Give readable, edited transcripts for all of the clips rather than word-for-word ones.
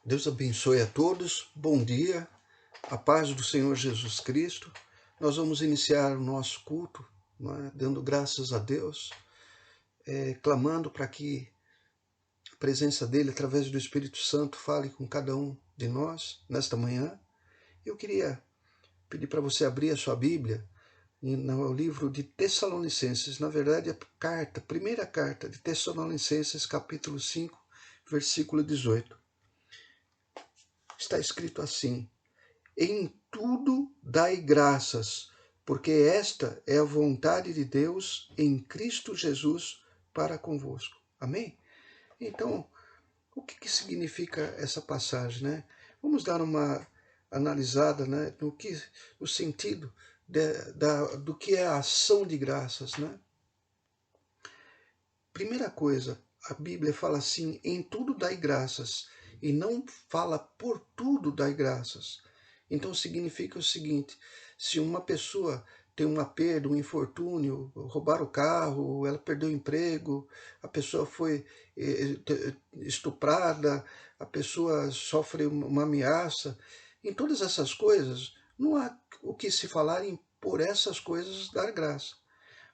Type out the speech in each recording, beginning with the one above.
Deus abençoe a todos, bom dia, a paz do Senhor Jesus Cristo. Nós vamos iniciar o nosso culto, dando graças a Deus, clamando para que a presença dEle, através do Espírito Santo, fale com cada um de nós nesta manhã. Eu queria pedir para você abrir a sua Bíblia no livro de Tessalonicenses, na verdade a primeira carta de Tessalonicenses, capítulo 5, versículo 18. Está escrito assim: em tudo dai graças, porque esta é a vontade de Deus em Cristo Jesus para convosco. Amém? Então, o que significa essa passagem, né? Vamos dar uma analisada, né, no sentido do que é a ação de graças, né? Primeira coisa, a Bíblia fala assim: em tudo dai graças, e não fala por tudo dai graças. Então significa o seguinte: se uma pessoa tem uma perda, um infortúnio, roubaram o carro, ela perdeu o emprego, a pessoa foi estuprada, a pessoa sofre uma ameaça, em todas essas coisas, não há o que se falar em por essas coisas dar graça.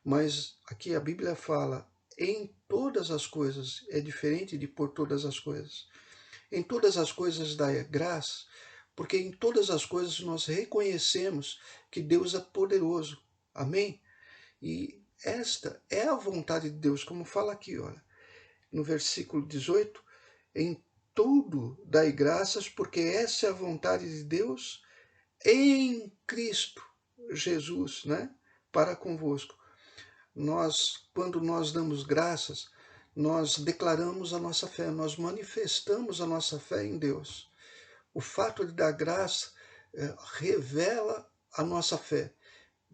Mas aqui a Bíblia fala em todas as coisas, é diferente de por todas as coisas. Em todas as coisas dá graça, porque em todas as coisas nós reconhecemos que Deus é poderoso. Amém? E esta é a vontade de Deus, como fala aqui, olha, no versículo 18, em tudo dai graças, porque essa é a vontade de Deus em Cristo Jesus, né? Para convosco. Quando nós damos graças, nós declaramos a nossa fé, nós manifestamos a nossa fé em Deus. O fato de dar graça revela a nossa fé,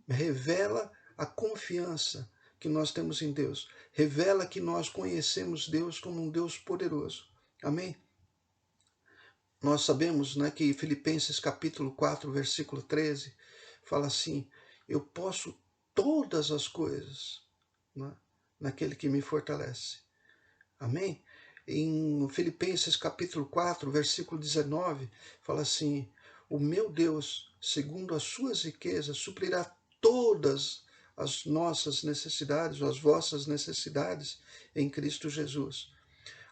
revela a confiança que nós temos em Deus, revela que nós conhecemos Deus como um Deus poderoso. Amém? Nós sabemos, né, que Filipenses capítulo 4, versículo 13, fala assim: eu posso todas as coisas, né, naquele que me fortalece. Amém? Em Filipenses capítulo 4, versículo 19, fala assim: o meu Deus, segundo as suas riquezas, suprirá todas as nossas necessidades, ou as vossas necessidades, em Cristo Jesus.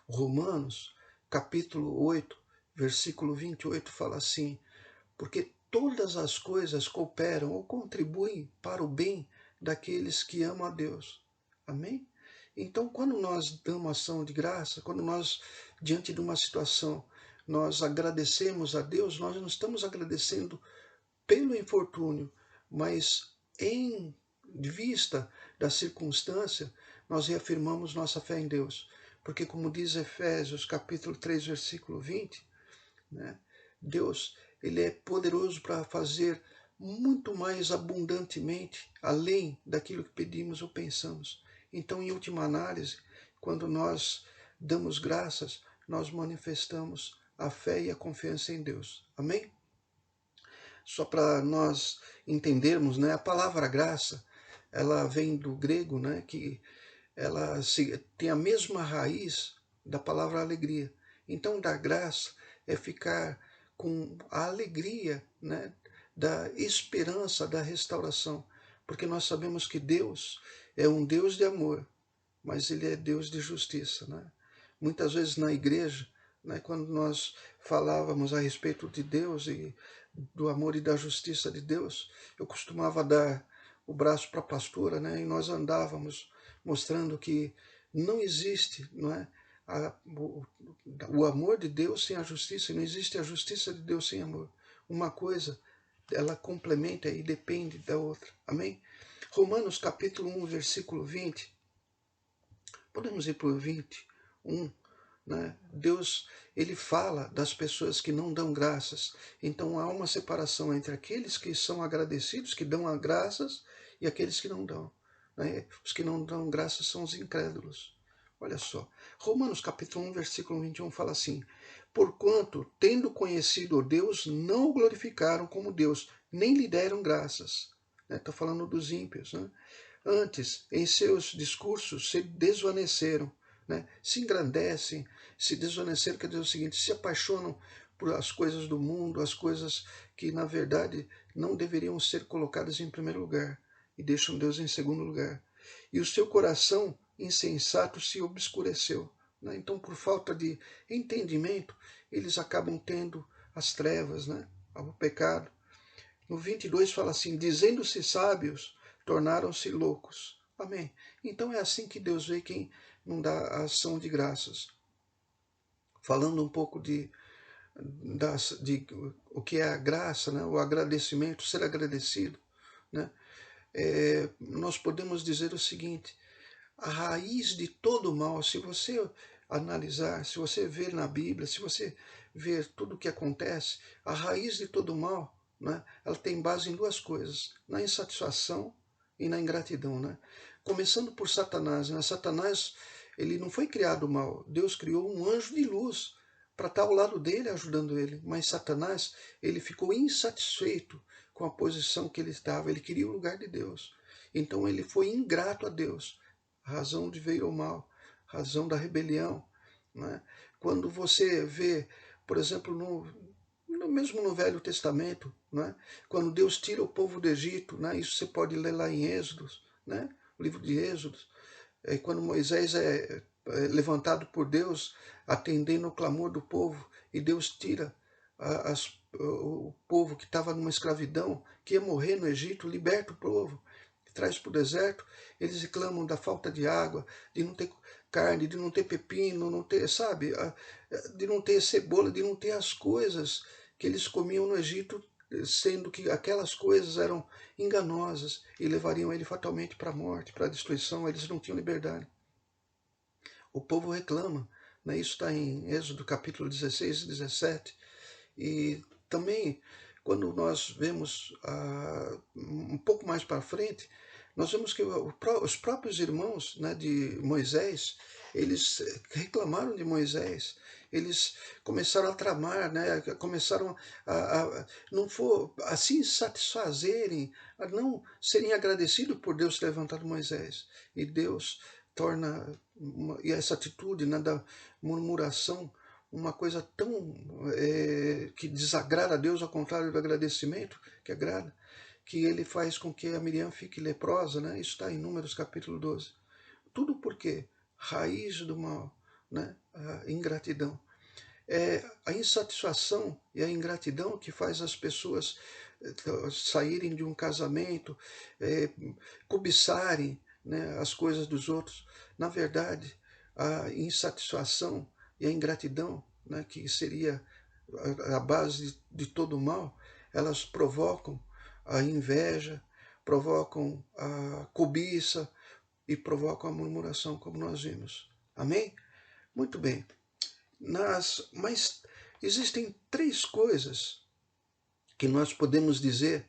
Romanos capítulo 8, versículo 28, fala assim: porque todas as coisas cooperam ou contribuem para o bem daqueles que amam a Deus. Amém? Então, quando nós damos ação de graça, quando nós, diante de uma situação, nós agradecemos a Deus, nós não estamos agradecendo pelo infortúnio, mas em vista da circunstância, nós reafirmamos nossa fé em Deus. Porque, como diz Efésios capítulo 3, versículo 20, né, Deus, Ele é poderoso para fazer muito mais abundantemente, além daquilo que pedimos ou pensamos. Então, em última análise, quando nós damos graças, nós manifestamos a fé e a confiança em Deus. Amém? Só para nós entendermos, né, a palavra graça, ela vem do grego, né, que ela tem a mesma raiz da palavra alegria. Então, dar graça é ficar com a alegria, né, da esperança, da restauração. Porque nós sabemos que Deus é um Deus de amor, mas Ele é Deus de justiça. Né? Muitas vezes na igreja, né, quando nós falávamos a respeito de Deus e do amor e da justiça de Deus, eu costumava dar o braço para a pastora, né, e nós andávamos mostrando que não existe, não é, o amor de Deus sem a justiça, e não existe a justiça de Deus sem amor. Uma coisa, ela complementa e depende da outra. Amém? Romanos capítulo 1, versículo 20. Podemos ir para o 21, né? Deus, ele fala das pessoas que não dão graças. Então há uma separação entre aqueles que são agradecidos, que dão as graças, e aqueles que não dão. Né? Os que não dão graças são os incrédulos. Olha só, Romanos capítulo 1, versículo 21 fala assim: porquanto, tendo conhecido o Deus, não o glorificaram como Deus, nem lhe deram graças. Está falando dos ímpios, né? Antes, em seus discursos, se desvaneceram, né? Se engrandecem, se desoneceram, quer dizer o seguinte, se apaixonam por as coisas do mundo, as coisas que na verdade não deveriam ser colocadas em primeiro lugar, e deixam Deus em segundo lugar. E o seu coração insensato se obscureceu, né? Então, por falta de entendimento, eles acabam tendo as trevas, né? O pecado. No 22 fala assim, dizendo-se sábios, tornaram-se loucos. Amém. Então é assim que Deus vê quem não dá a ação de graças. Falando um pouco de o que é a graça, né? O agradecimento, ser agradecido, né? Nós podemos dizer o seguinte, a raiz de todo mal, se você analisar, se você ver na Bíblia, se você ver tudo o que acontece, a raiz de todo mal, né, ela tem base em duas coisas, na insatisfação e na ingratidão. Né? Começando por Satanás. Né? Satanás, ele não foi criado mal, Deus criou um anjo de luz para estar ao lado dele, ajudando ele. Mas Satanás, ele ficou insatisfeito com a posição que ele estava, ele queria o lugar de Deus. Então ele foi ingrato a Deus, razão de veio o mal, razão da rebelião. Né? Quando você vê, por exemplo, mesmo no Velho Testamento, né? Quando Deus tira o povo do Egito, né? Isso você pode ler lá em Êxodos, né? O livro de Êxodos, quando Moisés é levantado por Deus, atendendo o clamor do povo, e Deus tira o povo que estava numa escravidão, que ia morrer no Egito, liberta o povo, traz para o deserto, eles reclamam da falta de água, de não ter carne, de não ter pepino, não ter, sabe, de não ter cebola, de não ter as coisas que eles comiam no Egito, sendo que aquelas coisas eram enganosas e levariam ele fatalmente para a morte, para a destruição, eles não tinham liberdade. O povo reclama, né? Isso está em Êxodo capítulo 16 e 17, e também quando nós vemos um pouco mais para frente, nós vemos que os próprios irmãos, né, de Moisés, eles reclamaram de Moisés, eles começaram a tramar, né, começaram não for assim satisfazerem, a não serem agradecidos por Deus ter levantado Moisés. E Deus torna e essa atitude, né, da murmuração uma coisa tão que desagrada a Deus, ao contrário do agradecimento, que agrada, que ele faz com que a Miriam fique leprosa, né? Isso está em Números capítulo 12. Tudo porque raiz do mal, né? A ingratidão. É a insatisfação e a ingratidão que faz as pessoas saírem de um casamento, cobiçarem, né, as coisas dos outros. Na verdade, a insatisfação e a ingratidão, né, que seria a base de todo o mal, elas provocam a inveja, provocam a cobiça e provocam a murmuração, como nós vimos. Amém? Muito bem. Mas existem três coisas que nós podemos dizer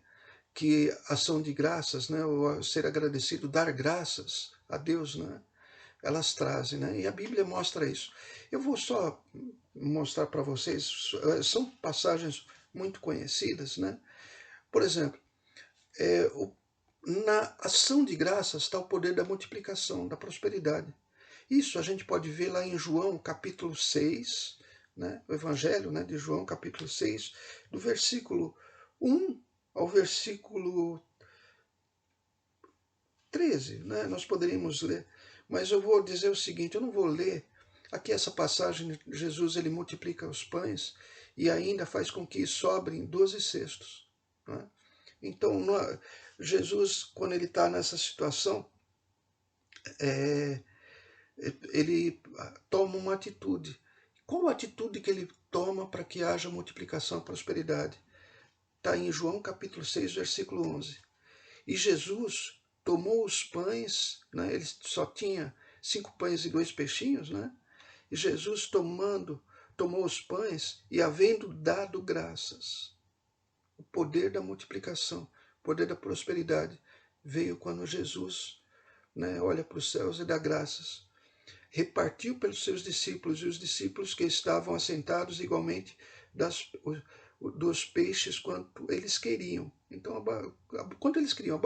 que ação de graças, né, ou ser agradecido, dar graças a Deus, né, elas trazem, né, e a Bíblia mostra isso. Eu vou só mostrar para vocês, são passagens muito conhecidas, né? Por exemplo, na ação de graças está o poder da multiplicação, da prosperidade. Isso a gente pode ver lá em João capítulo 6, né, o Evangelho, né, de João capítulo 6, do versículo 1 ao versículo 13, né, nós poderíamos ler, mas eu vou dizer o seguinte, eu não vou ler aqui essa passagem, Jesus ele multiplica os pães e ainda faz com que sobrem 12 cestos. Né? Então, Jesus, quando ele está nessa situação, ele toma uma atitude. Qual a atitude que ele toma para que haja multiplicação e prosperidade? Está em João capítulo 6, versículo 11. E Jesus tomou os pães, né? Ele só tinha 5 pães e 2 peixinhos, né? E Jesus tomou os pães e havendo dado graças. O poder da multiplicação, o poder da prosperidade veio quando Jesus, né, olha para os céus e dá graças. Repartiu pelos seus discípulos, e os discípulos que estavam assentados igualmente dos peixes quanto eles queriam. Então, quanto eles queriam,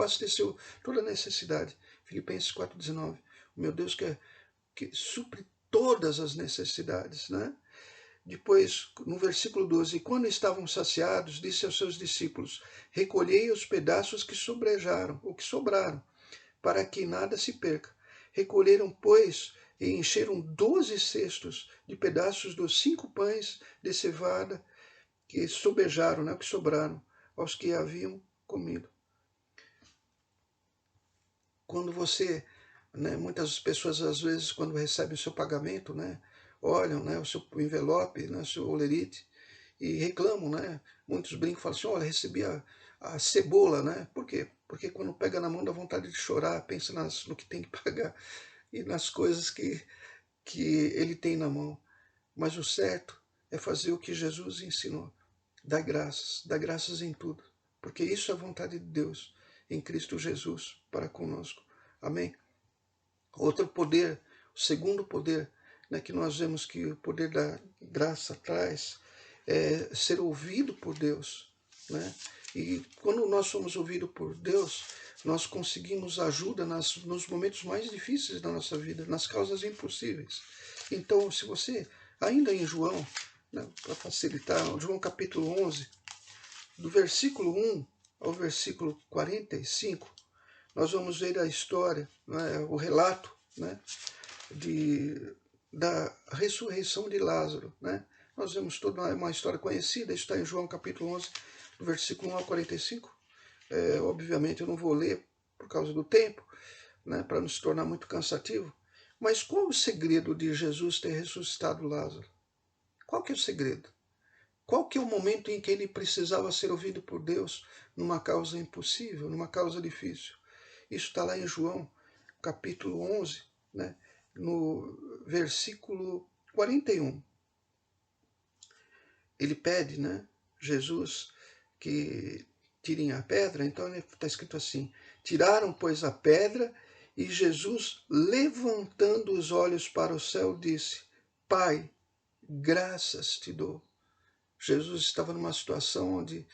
toda a necessidade. Filipenses 4,19. O meu Deus que supre todas as necessidades, né? Depois, no versículo 12, quando estavam saciados, disse aos seus discípulos, recolhei os pedaços que sobrejaram, ou que sobraram, para que nada se perca. Recolheram, pois, e encheram 12 cestos de pedaços dos 5 pães de cevada que sobejaram, né, que sobraram, aos que haviam comido. Quando você, né, muitas pessoas às vezes quando recebem o seu pagamento, né, olham, né, o seu envelope, né, o seu olerite e reclamam, né? Muitos brincam e falam assim, olha, recebi a cebola, né? Por quê? Porque quando pega na mão dá vontade de chorar, pensa no que tem que pagar e nas coisas que ele tem na mão. Mas o certo é fazer o que Jesus ensinou, dar graças em tudo, porque isso é a vontade de Deus em Cristo Jesus para conosco. Amém? Outro poder, o segundo poder, né, que nós vemos que o poder da graça traz, é ser ouvido por Deus, né? E quando nós somos ouvidos por Deus, nós conseguimos ajuda nos momentos mais difíceis da nossa vida, nas causas impossíveis. Então, se você, ainda em João, né, para facilitar, João capítulo 11, do versículo 1 ao versículo 45, nós vamos ver a história, né, o relato, né, da ressurreição de Lázaro. Né? Nós vemos toda uma história conhecida, está em João capítulo 11, do versículo 1 ao 45. Obviamente eu não vou ler por causa do tempo, né, para não se tornar muito cansativo, mas qual o segredo de Jesus ter ressuscitado Lázaro? Qual que é o segredo? Qual que é o momento em que ele precisava ser ouvido por Deus numa causa impossível, numa causa difícil? Isso está lá em João, capítulo 11, né, no versículo 41. Ele pede, né, Jesus, que tirem a pedra, então está escrito assim, tiraram, pois, a pedra, e Jesus, levantando os olhos para o céu, disse, Pai, graças te dou. Jesus estava numa situação onde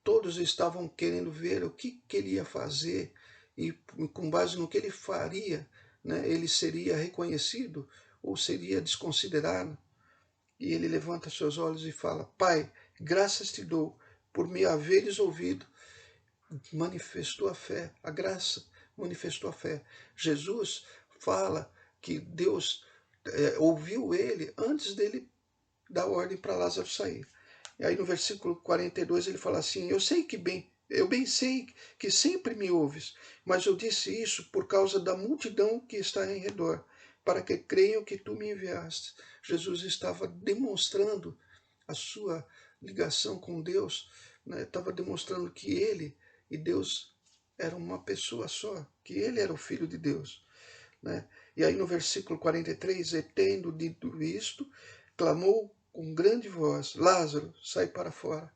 todos estavam querendo ver o que ele ia fazer e com base no que ele faria, né, ele seria reconhecido ou seria desconsiderado. E ele levanta seus olhos e fala, Pai, graças te dou por me haveres ouvido. Manifestou a fé, a graça manifestou a fé. Jesus fala que Deus ouviu ele antes dele dar ordem para Lázaro sair. E aí no versículo 42 ele fala assim, eu bem sei que sempre me ouves, mas eu disse isso por causa da multidão que está em redor, para que creiam que tu me enviaste. Jesus estava demonstrando a sua ligação com Deus, né? Estava demonstrando que ele e Deus eram uma pessoa só, que ele era o Filho de Deus. Né? E aí no versículo 43, e tendo dito isto, clamou com grande voz, Lázaro, sai para fora.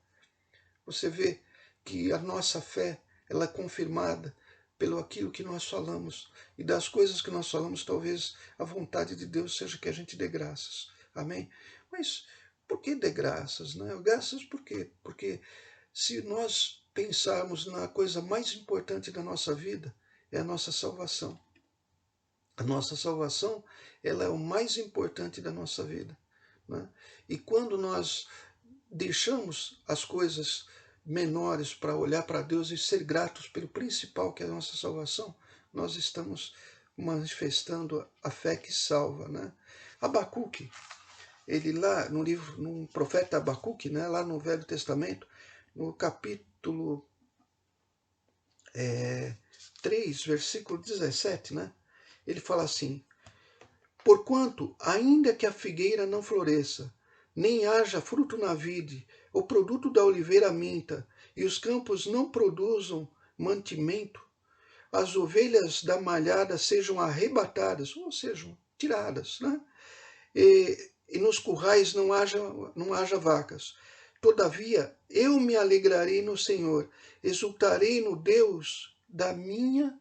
Você vê que a nossa fé ela é confirmada pelo aquilo que nós falamos. E das coisas que nós falamos, talvez a vontade de Deus seja que a gente dê graças. Amém? Mas por que dê graças? Né? Graças por quê? Porque se nós pensarmos na coisa mais importante da nossa vida, é a nossa salvação. A nossa salvação ela é o mais importante da nossa vida. Né? E quando nós deixamos as coisas menores para olhar para Deus e ser gratos pelo principal que é a nossa salvação, nós estamos manifestando a fé que salva. Né? Abacuque, ele lá no livro, no profeta Abacuque, né, lá no Velho Testamento, no capítulo 3, versículo 17, né, ele fala assim, porquanto, ainda que a figueira não floresça, nem haja fruto na vide, o produto da oliveira minta, e os campos não produzam mantimento, as ovelhas da malhada sejam arrebatadas, ou sejam tiradas, né? E nos currais não haja vacas. Todavia, eu me alegrarei no Senhor, exultarei no Deus da minha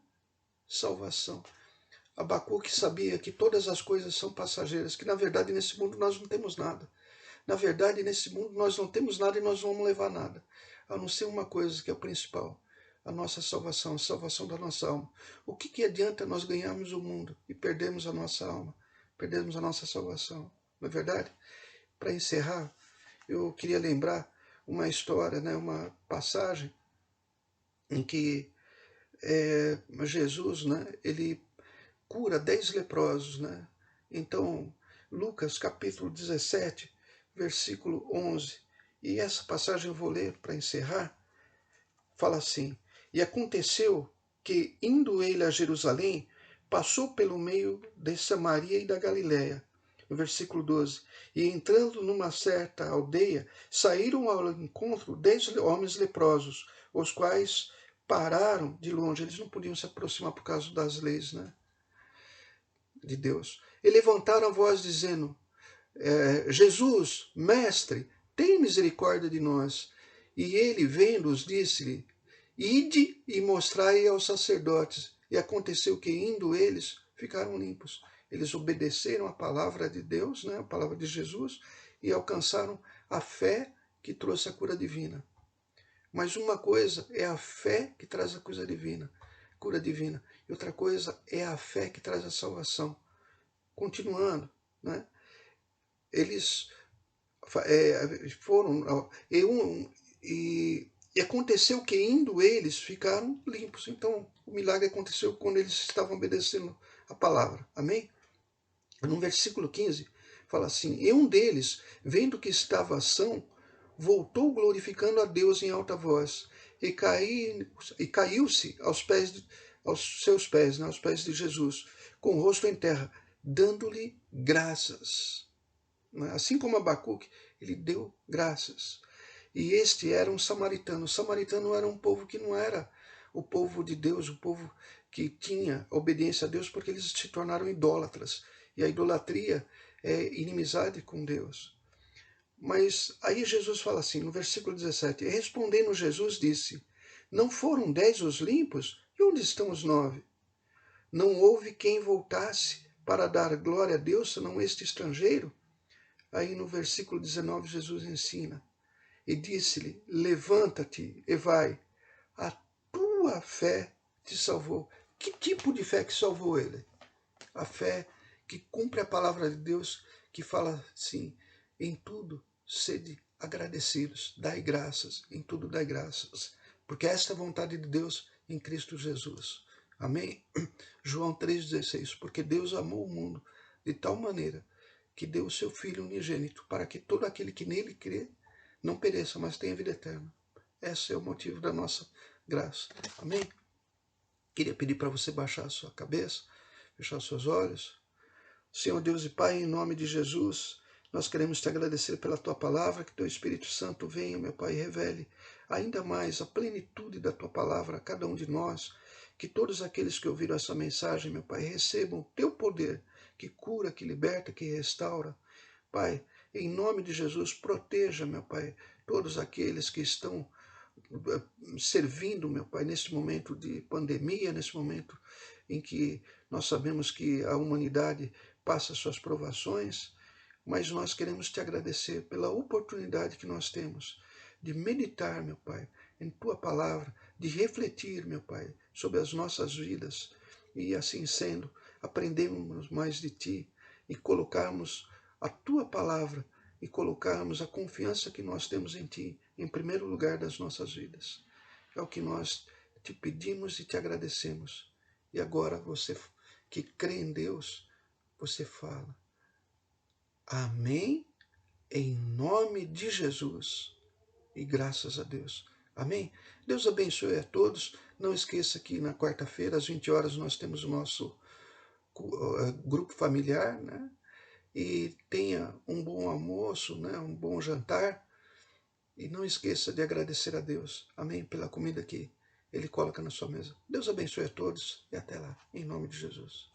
salvação. Abacuque sabia que todas as coisas são passageiras, que na verdade nesse mundo nós não temos nada. Na verdade nesse mundo nós não temos nada e nós não vamos levar nada, a não ser uma coisa que é o principal, a nossa salvação, a salvação da nossa alma. O que adianta nós ganharmos o mundo e perdermos a nossa alma? perdemos a nossa salvação. Não é verdade? Para encerrar, eu queria lembrar uma história, né, uma passagem em que Jesus, né, ele cura 10 leprosos, né? Então, Lucas capítulo 17, versículo 11, e essa passagem eu vou ler para encerrar, fala assim: E aconteceu que, indo ele a Jerusalém, passou pelo meio de Samaria e da Galiléia. No versículo 12: E entrando numa certa aldeia, saíram ao encontro 10 homens leprosos, os quais pararam de longe. Eles não podiam se aproximar por causa das leis, né, de Deus. E levantaram a voz dizendo: Jesus, mestre, tem misericórdia de nós. E ele, vendo-os, disse-lhe: Ide e mostrai aos sacerdotes. E aconteceu que, indo eles, ficaram limpos. Eles obedeceram a palavra de Deus, né, a palavra de Jesus, e alcançaram a fé que trouxe a cura divina. Mas uma coisa é a fé que traz a cura divina. E outra coisa é a fé que traz a salvação. Continuando, né? Eles foram e aconteceu que, indo eles, ficaram limpos. Então o milagre aconteceu quando eles estavam obedecendo a palavra. Amém? No versículo 15 fala assim: E um deles, vendo que estava são, voltou glorificando a Deus em alta voz, e caiu-se aos seus pés, né, aos pés de Jesus, com o rosto em terra, dando-lhe graças. Assim como Abacuque, ele deu graças. E este era um samaritano. O samaritano era um povo que não era o povo de Deus, o povo que tinha obediência a Deus, porque eles se tornaram idólatras. E a idolatria é inimizade com Deus. Mas aí Jesus fala assim, no versículo 17: E respondendo Jesus disse: Não foram 10 os limpos? E onde estão os 9? Não houve quem voltasse para dar glória a Deus, senão este estrangeiro? Aí no versículo 19 Jesus ensina: E disse-lhe: Levanta-te e vai, a tua fé te salvou. Que tipo de fé que salvou ele? A fé que cumpre a palavra de Deus, que fala assim: em tudo sede agradecidos, dai graças, em tudo dai graças, porque esta é a vontade de Deus em Cristo Jesus. Amém? João 3,16: Porque Deus amou o mundo de tal maneira que deu o seu Filho unigênito, para que todo aquele que nele crê não pereça, mas tenha vida eterna. Esse é o motivo da nossa graça. Amém? Queria pedir para você baixar a sua cabeça, fechar os seus olhos. Senhor Deus e Pai, em nome de Jesus, nós queremos te agradecer pela tua palavra, que teu Espírito Santo venha, meu Pai, e revele ainda mais a plenitude da tua palavra a cada um de nós, que todos aqueles que ouviram essa mensagem, meu Pai, recebam o teu poder, que cura, que liberta, que restaura. Pai, em nome de Jesus, proteja, meu Pai, todos aqueles que estão servindo, meu Pai, nesse momento de pandemia, nesse momento em que nós sabemos que a humanidade passa suas provações, mas nós queremos te agradecer pela oportunidade que nós temos de meditar, meu Pai, em tua palavra, de refletir, meu Pai, sobre as nossas vidas e, assim sendo, aprendermos mais de ti e colocarmos a tua palavra e colocarmos a confiança que nós temos em ti em primeiro lugar das nossas vidas. É o que nós te pedimos e te agradecemos. E agora você que crê em Deus, você fala: Amém, em nome de Jesus. E graças a Deus. Amém? Deus abençoe a todos. Não esqueça que na quarta-feira, às 20 horas, nós temos o nosso grupo familiar, né? E tenha um bom almoço, né? Um bom jantar. E não esqueça de agradecer a Deus. Amém? Pela comida que Ele coloca na sua mesa. Deus abençoe a todos e até lá. Em nome de Jesus.